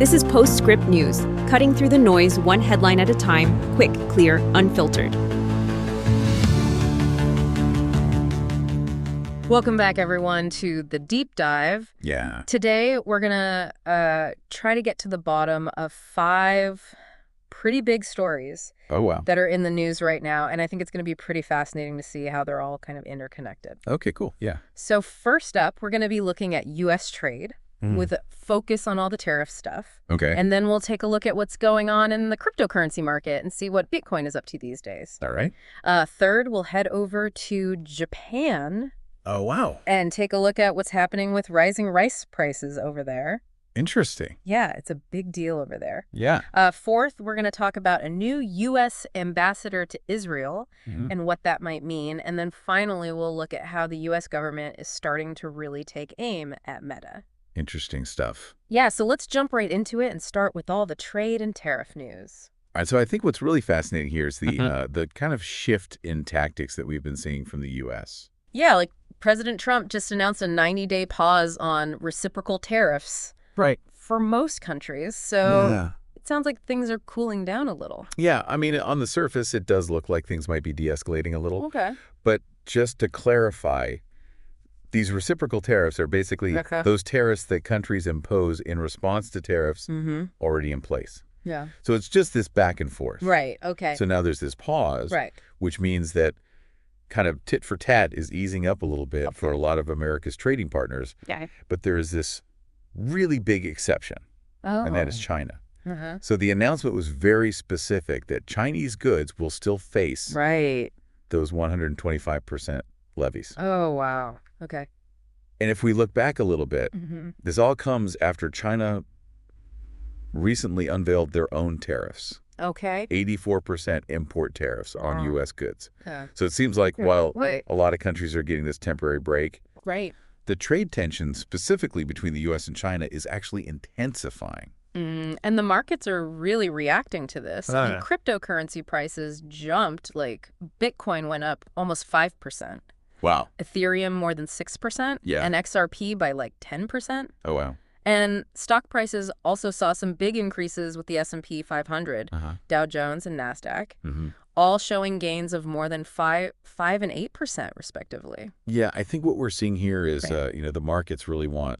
This is Postscript News, cutting through the noise one headline at a time, quick, clear, unfiltered. Welcome back, everyone, to the deep dive. Yeah. Today, we're going to try to get to the bottom of 5 pretty big stories that are in the news right now. And I think it's going to be pretty fascinating to see how they're all kind of interconnected. Okay, cool. Yeah. So first up, we're going to be looking at U.S. trade with a focus on all the tariff stuff. Okay. And then we'll take a look at what's going on in the cryptocurrency market and see what Bitcoin is up to these days. All right. Third, we'll head over to Japan. Oh, wow. And take a look at what's happening with rising rice prices over there. Interesting. Yeah, it's a big deal over there. Yeah. Fourth, we're going to talk about a new U.S. ambassador to Israel and what that might mean. And then finally, we'll look at how the U.S. government is starting to really take aim at Meta. Interesting stuff. Yeah, so let's jump right into it and start with all the trade and tariff news. All right, so I think what's really fascinating here is the kind of shift in tactics that we've been seeing from the U.S. Yeah, like President Trump just announced a 90-day pause on reciprocal tariffs. Right. For most countries, so it sounds like things are cooling down a little. Yeah, I mean, on the surface, it does look like things might be de-escalating a little. Okay. But just to clarify, these reciprocal tariffs are basically those tariffs that countries impose in response to tariffs already in place. Yeah. So it's just this back and forth. Right, okay. So now there's this pause, which means that kind of tit for tat is easing up a little bit for a lot of America's trading partners. Yeah. But there is this really big exception, and that is China. So the announcement was very specific that Chinese goods will still face those 125% levies. Oh, wow. Okay. And if we look back a little bit, this all comes after China recently unveiled their own tariffs. Okay. 84% import tariffs on U.S. goods. So it seems like while a lot of countries are getting this temporary break, the trade tension specifically between the U.S. and China is actually intensifying. And the markets are really reacting to this. And cryptocurrency prices jumped, like Bitcoin went up almost 5%. Wow. Ethereum more than 6%. Yeah. And XRP by like 10%. Oh, wow. And stock prices also saw some big increases with the S&P 500, Dow Jones, and NASDAQ, all showing gains of more than 5% and 8%, respectively. Yeah, I think what we're seing here is, the markets really want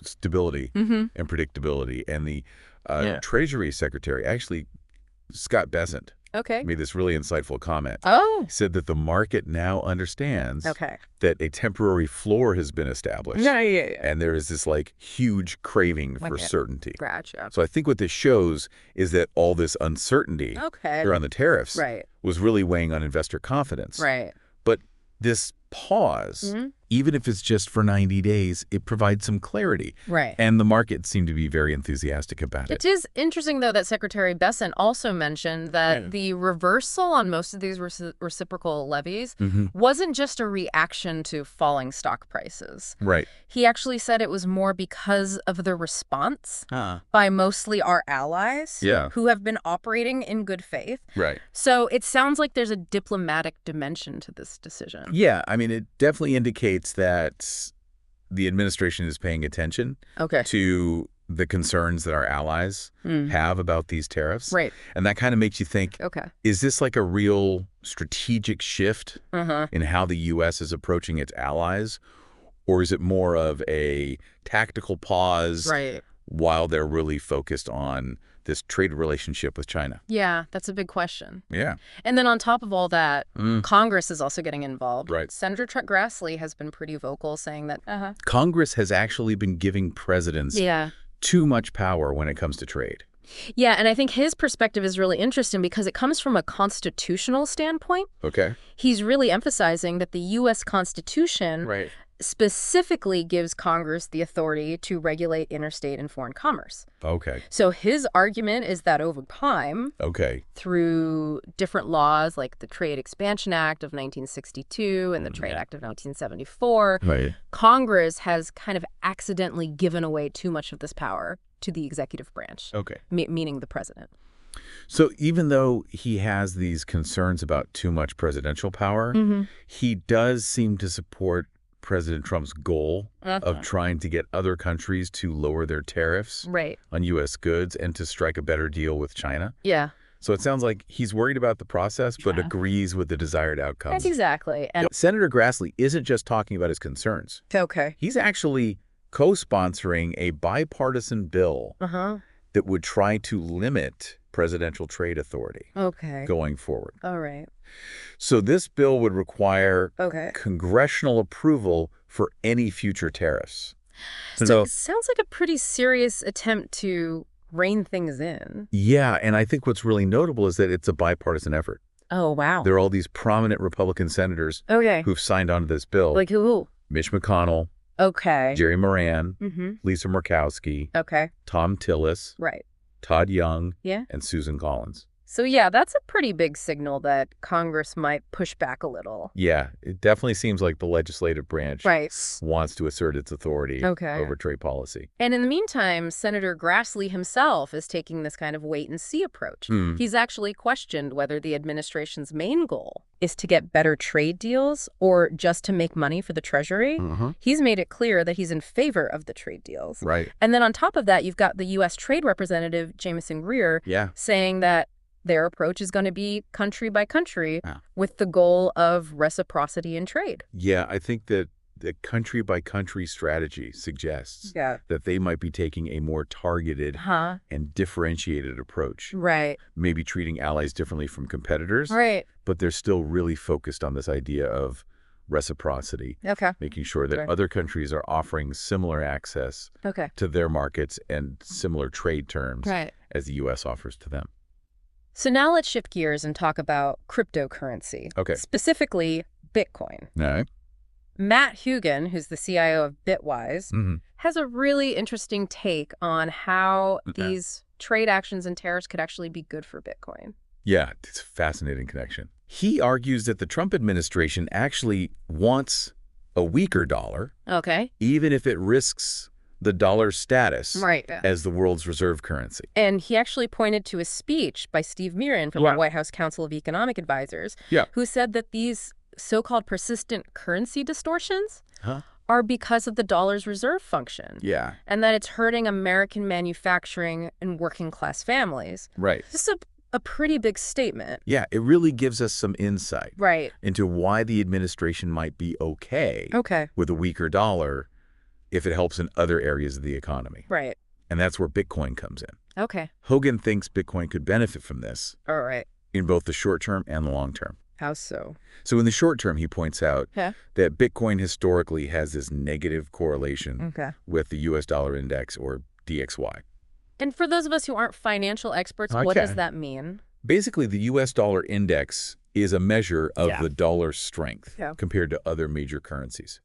stability and predictability. And the Treasury Secretary, actually, Scott Bessent, made this really insightful comment. He said that the market now understands that a temporary floor has been established. And there is this like huge craving for certainty. So I think what this shows is that all this uncertainty around the tariffs was really weighing on investor confidence. But this pause, even if it's just for 90 days, it provides some clarity. And the market seemed to be very enthusiastic about it. It is interesting, though, that Secretary Bessent also mentioned that the reversal on most of these reciprocal levies wasn't just a reaction to falling stock prices. He actually said it was more because of the response by mostly our allies who have been operating in good faith. So it sounds like there's a diplomatic dimension to this decision. Yeah, I mean, it definitely indicates that the administration is paying attention to the concerns that our allies have about these tariffs. And that kind of makes you think, is this like a real strategic shift in how the U.S. is approaching its allies? Or is it more of a tactical pause while they're really focused on this trade relationship with China? Yeah, that's a big question. Yeah. And then on top of all that, Congress is also getting involved. Right. Senator Chuck Grassley has been pretty vocal saying that Congress has actually been giving presidents too much power when it comes to trade. Yeah, and I think his perspective is really interesting because it comes from a constitutional standpoint. He's really emphasizing that the U.S. Constitution specifically gives Congress the authority to regulate interstate and foreign commerce. So his argument is that over time, through different laws like the Trade Expansion Act of 1962 and the Trade Act of 1974, Congress has kind of accidentally given away too much of this power to the executive branch, meaning the president. So even though he has these concerns about too much presidential power, he does seem to support President Trump's goal of trying to get other countries to lower their tariffs on U.S. goods and to strike a better deal with China. Yeah. So it sounds like he's worried about the process, but agrees with the desired outcomes. Exactly. And Senator Grassley isn't just talking about his concerns. Okay. He's actually co-sponsoring a bipartisan bill that would try to limit presidential trade authority going forward. All right. So this bill would require congressional approval for any future tariffs. So it sounds like a pretty serious attempt to rein things in. Yeah, and I think what's really notable is that it's a bipartisan effort. Oh, wow. There are all these prominent Republican senators who've signed on to this bill. Like who? Mitch McConnell, Jerry Moran, Lisa Murkowski, Tom Tillis, Todd Young, and Susan Collins. So yeah, that's a pretty big signal that Congress might push back a little. Yeah, it definitely seems like the legislative branch wants to assert its authority over trade policy. And in the meantime, Senator Grassley himself is taking this kind of wait-and-see approach. He's actually questioned whether the administration's main goal is to get better trade deals or just to make money for the Treasury. He's made it clear that he's in favor of the trade deals. And then on top of that, you've got the U.S. Trade Representative, Jamieson Greer, saying that their approach is going to be country by country with the goal of reciprocity in trade. Yeah, I think that the country by country strategy suggests that they might be taking a more targeted and differentiated approach. Maybe treating allies differently from competitors. But they're still really focused on this idea of reciprocity. Making sure that other countries are offering similar access to their markets and similar trade terms as the U.S. offers to them. So now let's shift gears and talk about cryptocurrency, specifically Bitcoin. Matt Hougan, who's the CIO of Bitwise, has a really interesting take on how these trade actions and tariffs could actually be good for Bitcoin. Yeah, it's a fascinating connection. He argues that the Trump administration actually wants a weaker dollar, even if it risks the dollar's status as the world's reserve currency. And he actually pointed to a speech by Steve Miran from the White House Council of Economic Advisors, who said that these so-called persistent currency distortions are because of the dollar's reserve function. And that it's hurting American manufacturing and working class families. This is a pretty big statement. Yeah, it really gives us some insight into why the administration might be okay with a weaker dollar if it helps in other areas of the economy. And that's where Bitcoin comes in. Hougan thinks Bitcoin could benefit from this in both the short term and the long term. How so? So in the short term, he points out that Bitcoin historically has this negative correlation with the U.S. dollar index, or DXY. And for those of us who aren't financial experts, what does that mean? Basically, the U.S. dollar index is a measure of the dollar's strength compared to other major currencies.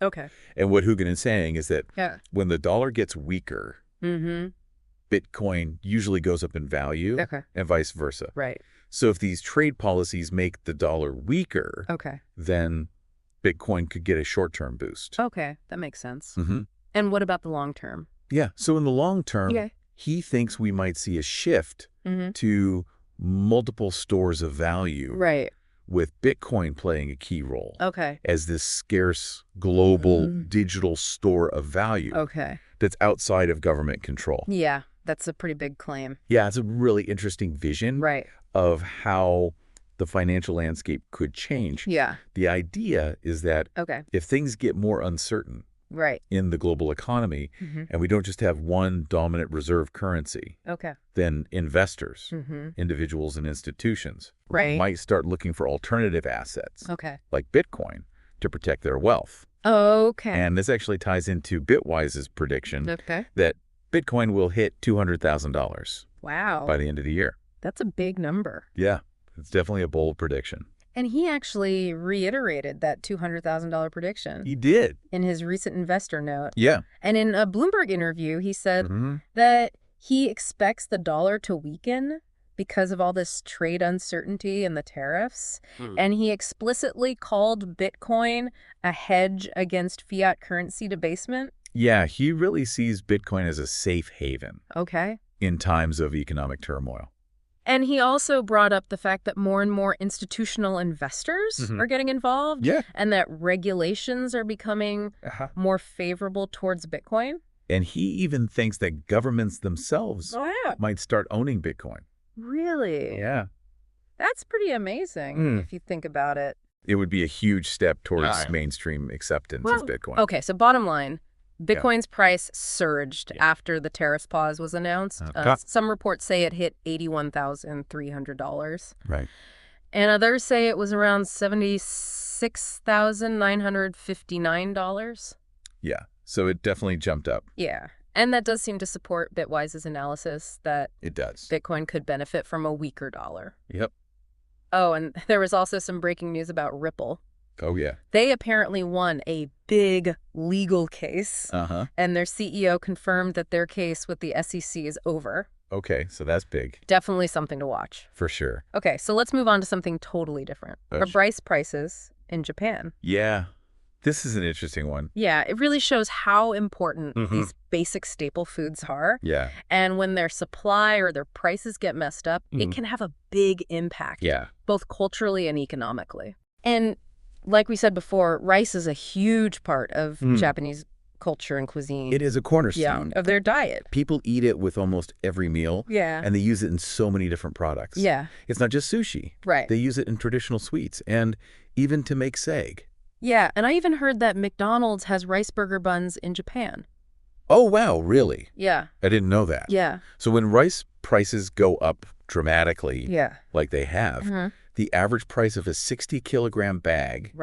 And what Hougan is saying is that when the dollar gets weaker, Bitcoin usually goes up in value and vice versa. So if these trade policies make the dollar weaker, then Bitcoin could get a short-term boost. That makes sense. And what about the long term? Yeah, so in the long term, he thinks we might see a shift to multiple stores of value with Bitcoin playing a key role as this scarce global digital store of value that's outside of government control. Yeah, that's a pretty big claim. Yeah, it's a really interesting vision of how the financial landscape could change. The idea is that if things get more uncertain in the global economy, and we don't just have one dominant reserve currency, then investors, individuals and institutions might start looking for alternative assets like Bitcoin to protect their wealth. And this actually ties into Bitwise's prediction that Bitcoin will hit $200,000 by the end of the year. That's a big number. Yeah, it's definitely a bold prediction. And he actually reiterated that $200,000 prediction. He did. In his recent investor note. Yeah. And in a Bloomberg interview, he said that he expects the dollar to weaken because of all this trade uncertainty and the tariffs. And he explicitly called Bitcoin a hedge against fiat currency debasement. Yeah, he really sees Bitcoin as a safe haven in times of economic turmoil. And he also brought up the fact that more and more institutional investors are getting involved. Yeah. And that regulations are becoming more favorable towards Bitcoin. And he even thinks that governments themselves might start owning Bitcoin. Really? Yeah. That's pretty amazing if you think about it. It would be a huge step towards mainstream acceptance of Bitcoin. Okay, so bottom line, Bitcoin's price surged after the tariffs pause was announced. Some reports say it hit $81,300. Right. And others say it was around $76,959. Yeah, so it definitely jumped up. Yeah, and that does seem to support Bitwise's analysis that it does. Bitcoin could benefit from a weaker dollar. Yep. Oh, and there was also some breaking news about Ripple. Oh, yeah. They apparently won a big legal case, and their CEO confirmed that their case with the SEC is over. Okay, so that's big. Definitely something to watch. For sure. Okay, so let's move on to something totally different. Rice prices in Japan. Yeah, this is an interesting one. Yeah, it really shows how important these basic staple foods are. Yeah. And when their supply or their prices get messed up, it can have a big impact. Yeah. Both culturally and economically. And like we said before, rice is a huge part of Japanese culture and cuisine. It is a cornerstone of their diet. People eat it with almost every meal. Yeah. And they use it in so many different products. Yeah. It's not just sushi. Right. They use it in traditional sweets and even to make sag. Yeah, and I even heard that McDonald's has rice burger buns in Japan. Oh, wow, really? Yeah. I didn't know that. Yeah. So when rice prices go up dramatically, like they have, the average price of a 60-kilogram bag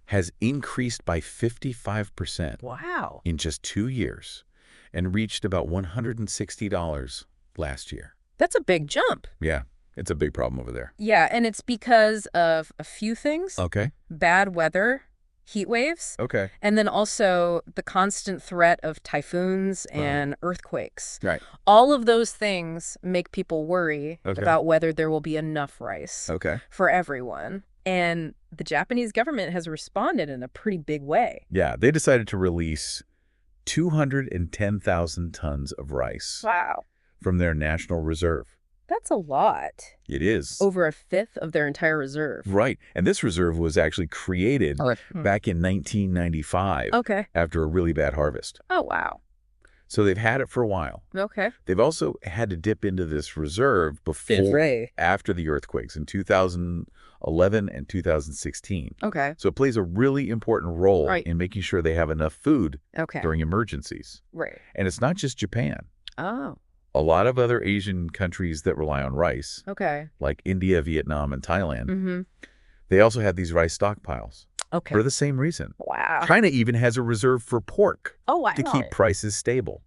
has increased by 55%. Wow. In just 2 years and reached about $160 last year. That's a big jump. Yeah, it's a big problem over there. Yeah, and it's because of a few things. Okay. Bad weather, heat waves. Okay. And then also the constant threat of typhoons and earthquakes. Right. All of those things make people worry about whether there will be enough rice for everyone. And the Japanese government has responded in a pretty big way. Yeah, they decided to release 210,000 tons of rice from their national reserve. That's a lot. It is. Over a fifth of their entire reserve. Right. And this reserve was actually created back in 1995 after a really bad harvest. Oh, wow. So they've had it for a while. Okay. They've also had to dip into this reserve after the earthquakes in 2011 and 2016. Okay. So it plays a really important role in making sure they have enough food during emergencies. Right. And it's not just Japan. Oh. A lot of other Asian countries that rely on rice, like India, Vietnam, and Thailand, they also have these rice stockpiles. For the same reason. Wow. China even has a reserve for pork to keep prices stable.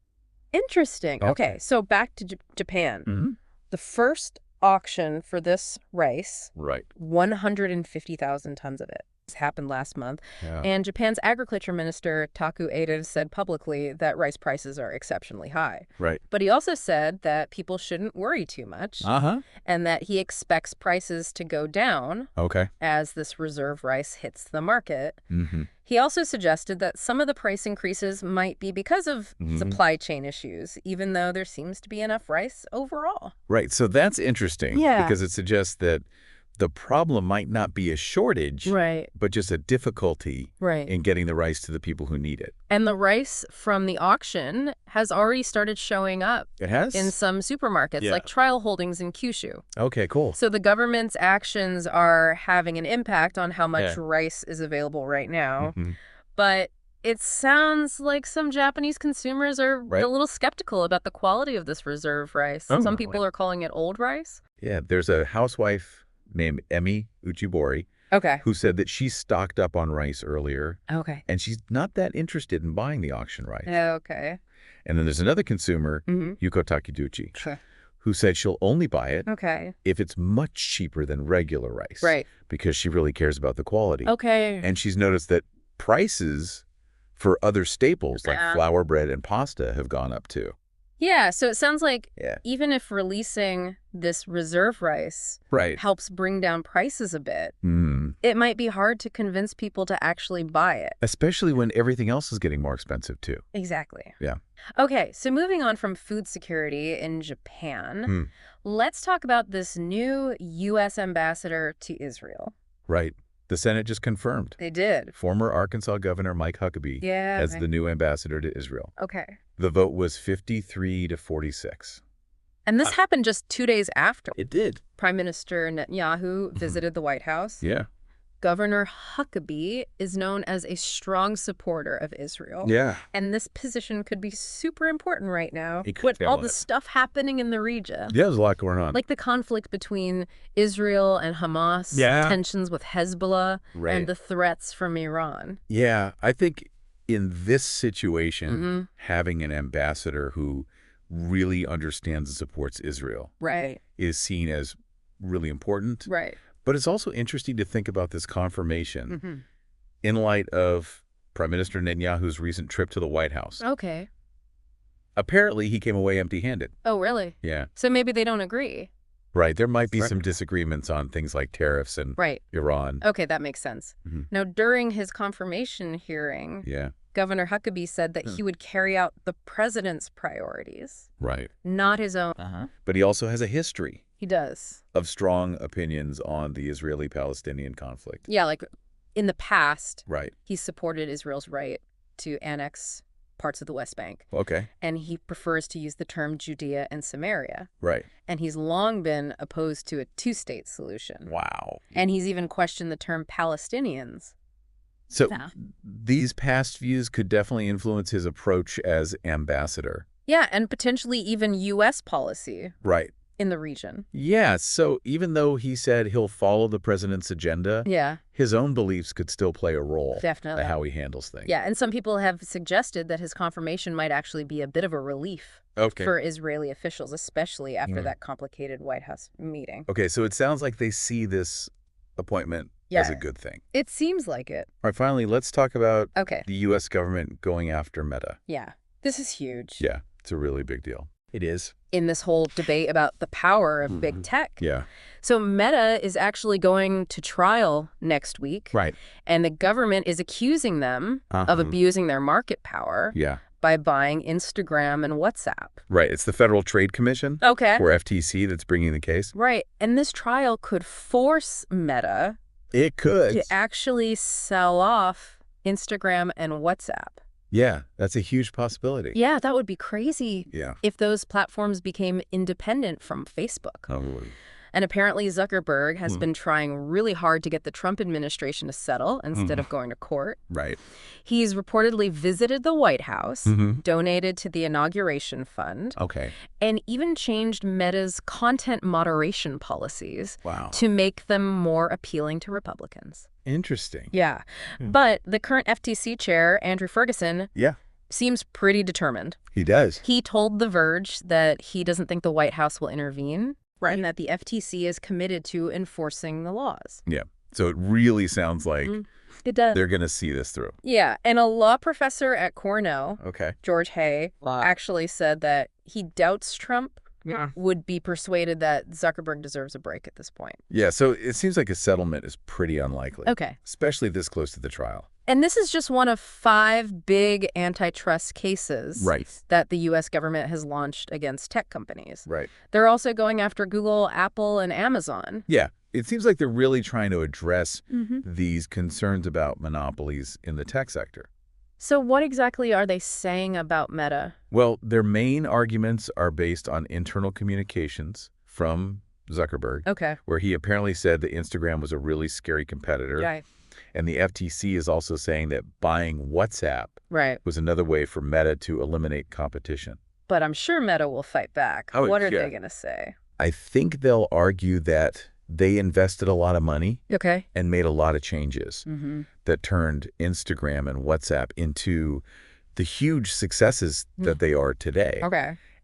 Interesting. Okay, so back to Japan. The first auction for this rice, 150,000 tons of it, happened last month. And Japan's agriculture minister, Taku Eida, said publicly that rice prices are exceptionally high. But he also said that people shouldn't worry too much and that he expects prices to go down as this reserve rice hits the market. He also suggested that some of the price increases might be because of supply chain issues, even though there seems to be enough rice overall. Right. So that's interesting because it suggests that the problem might not be a shortage, but just a difficulty in getting the rice to the people who need it. And the rice from the auction has already started showing up. It has? In some supermarkets, like trial holdings in Kyushu. Okay, cool. So the government's actions are having an impact on how much rice is available right now. But it sounds like some Japanese consumers are a little skeptical about the quality of this reserve rice. Some people are calling it old rice. Yeah, there's a housewife named Emi Uchibori, who said that she stocked up on rice earlier, and she's not that interested in buying the auction rice. And then there's another consumer, Yuko Takiduchi, who said she'll only buy it if it's much cheaper than regular rice, because she really cares about the quality. And she's noticed that prices for other staples like flour, bread, and pasta have gone up too. Yeah, so it sounds like even if releasing this reserve rice helps bring down prices a bit, it might be hard to convince people to actually buy it. Especially when everything else is getting more expensive, too. Exactly. Yeah. Okay, so moving on from food security in Japan, let's talk about this new U.S. ambassador to Israel. Right. The Senate just confirmed. They did. Former Arkansas Governor Mike Huckabee as the new ambassador to Israel. Okay. The vote was 53-46. And this happened just 2 days after. It did. Prime Minister Netanyahu visited the White House. Yeah. Governor Huckabee is known as a strong supporter of Israel. Yeah. And this position could be super important right now with all the stuff happening in the region. Yeah, there's a lot going on. Like the conflict between Israel and Hamas, tensions with Hezbollah, and the threats from Iran. Yeah, I think in this situation, having an ambassador who really understands and supports Israel is seen as really important. Right. But it's also interesting to think about this confirmation in light of Prime Minister Netanyahu's recent trip to the White House. Okay. Apparently, he came away empty-handed. Oh, really? Yeah. So maybe they don't agree. Right. There might be some disagreements on things like tariffs and Iran. Okay, that makes sense. Now, during his confirmation hearing, Governor Huckabee said that he would carry out the president's priorities. Right. Not his own. But he also has a history. He does. Of strong opinions on the Israeli-Palestinian conflict. Yeah, like in the past, he supported Israel's right to annex parts of the West Bank. Okay. And he prefers to use the term Judea and Samaria. Right. And he's long been opposed to a two-state solution. Wow. And he's even questioned the term Palestinians. So these past views could definitely influence his approach as ambassador. Yeah, and potentially even U.S. policy. Right. In the region. Yeah, so even though he said he'll follow the president's agenda, his own beliefs could still play a role. Definitely. In how he handles things. Yeah, and some people have suggested that his confirmation might actually be a bit of a relief for Israeli officials, especially after that complicated White House meeting. Okay, so it sounds like they see this appointment as a good thing. It seems like it. All right, finally, let's talk about the U.S. government going after Meta. Yeah, this is huge. Yeah, it's a really big deal. It is. In this whole debate about the power of big tech. Yeah. So Meta is actually going to trial next week. Right. And the government is accusing them of abusing their market power by buying Instagram and WhatsApp. Right. It's the Federal Trade Commission. Okay. Or FTC that's bringing the case. Right. And this trial could force Meta to actually sell off Instagram and WhatsApp. Yeah, that's a huge possibility. Yeah, that would be crazy if those platforms became independent from Facebook. And apparently Zuckerberg has been trying really hard to get the Trump administration to settle instead of going to court. Right. He's reportedly visited the White House, donated to the inauguration fund, and even changed Meta's content moderation policies to make them more appealing to Republicans. Interesting. Yeah. But the current FTC chair, Andrew Ferguson, seems pretty determined. He does. He told The Verge that he doesn't think the White House will intervene. Right. And that the FTC is committed to enforcing the laws. Yeah. So it really sounds like it does. They're going to see this through. Yeah. And a law professor at Cornell, George Hay, actually said that he doubts Trump would be persuaded that Zuckerberg deserves a break at this point. Yeah. So it seems like a settlement is pretty unlikely. Okay. Especially this close to the trial. And this is just one of 5 big antitrust cases that the U.S. government has launched against tech companies. Right. They're also going after Google, Apple, and Amazon. Yeah. It seems like they're really trying to address these concerns about monopolies in the tech sector. So what exactly are they saying about Meta? Well, their main arguments are based on internal communications from Zuckerberg, where he apparently said that Instagram was a really scary competitor. Right. And the FTC is also saying that buying WhatsApp was another way for Meta to eliminate competition. But I'm sure Meta will fight back. What are they going to say? I think they'll argue that they invested a lot of money and made a lot of changes that turned Instagram and WhatsApp into the huge successes that they are today.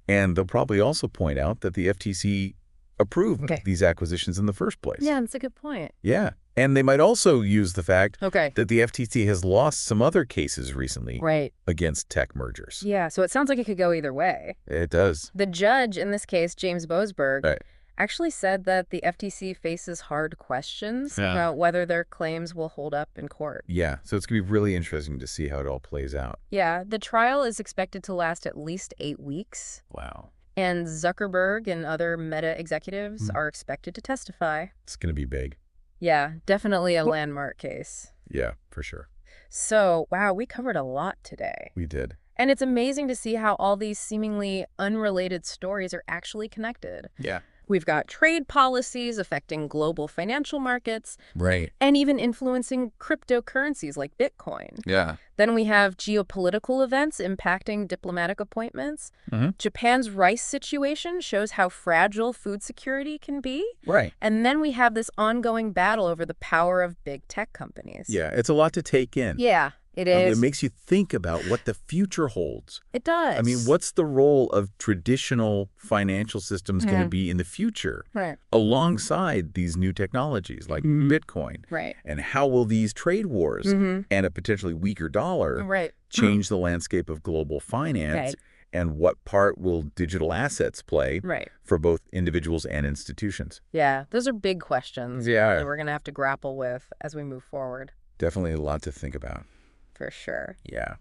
And they'll probably also point out that the FTC approved these acquisitions in the first place. Yeah, that's a good point. Yeah. And they might also use the fact that the FTC has lost some other cases recently against tech mergers. Yeah, so it sounds like it could go either way. It does. The judge in this case, James Boasberg, actually said that the FTC faces hard questions about whether their claims will hold up in court. Yeah, so it's going to be really interesting to see how it all plays out. Yeah, the trial is expected to last at least 8 weeks. Wow. And Zuckerberg and other Meta executives are expected to testify. It's going to be big. Yeah, definitely a landmark case. Yeah, for sure. So, wow, we covered a lot today. We did. And it's amazing to see how all these seemingly unrelated stories are actually connected. Yeah. We've got trade policies affecting global financial markets. Right. And even influencing cryptocurrencies like Bitcoin. Yeah. Then we have geopolitical events impacting diplomatic appointments. Japan's rice situation shows how fragile food security can be. Right. And then we have this ongoing battle over the power of big tech companies. Yeah, it's a lot to take in. Yeah. It is. It makes you think about what the future holds. It does. I mean, what's the role of traditional financial systems going to be in the future alongside these new technologies like Bitcoin? Right. And how will these trade wars and a potentially weaker dollar change the landscape of global finance? Right. And what part will digital assets play for both individuals and institutions? Yeah, those are big questions that we're going to have to grapple with as we move forward. Definitely a lot to think about. For sure. Yeah.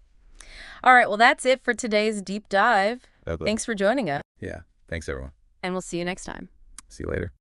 All right. Well, that's it for today's deep dive. Thanks for joining us. Yeah. Thanks, everyone. And we'll see you next time. See you later.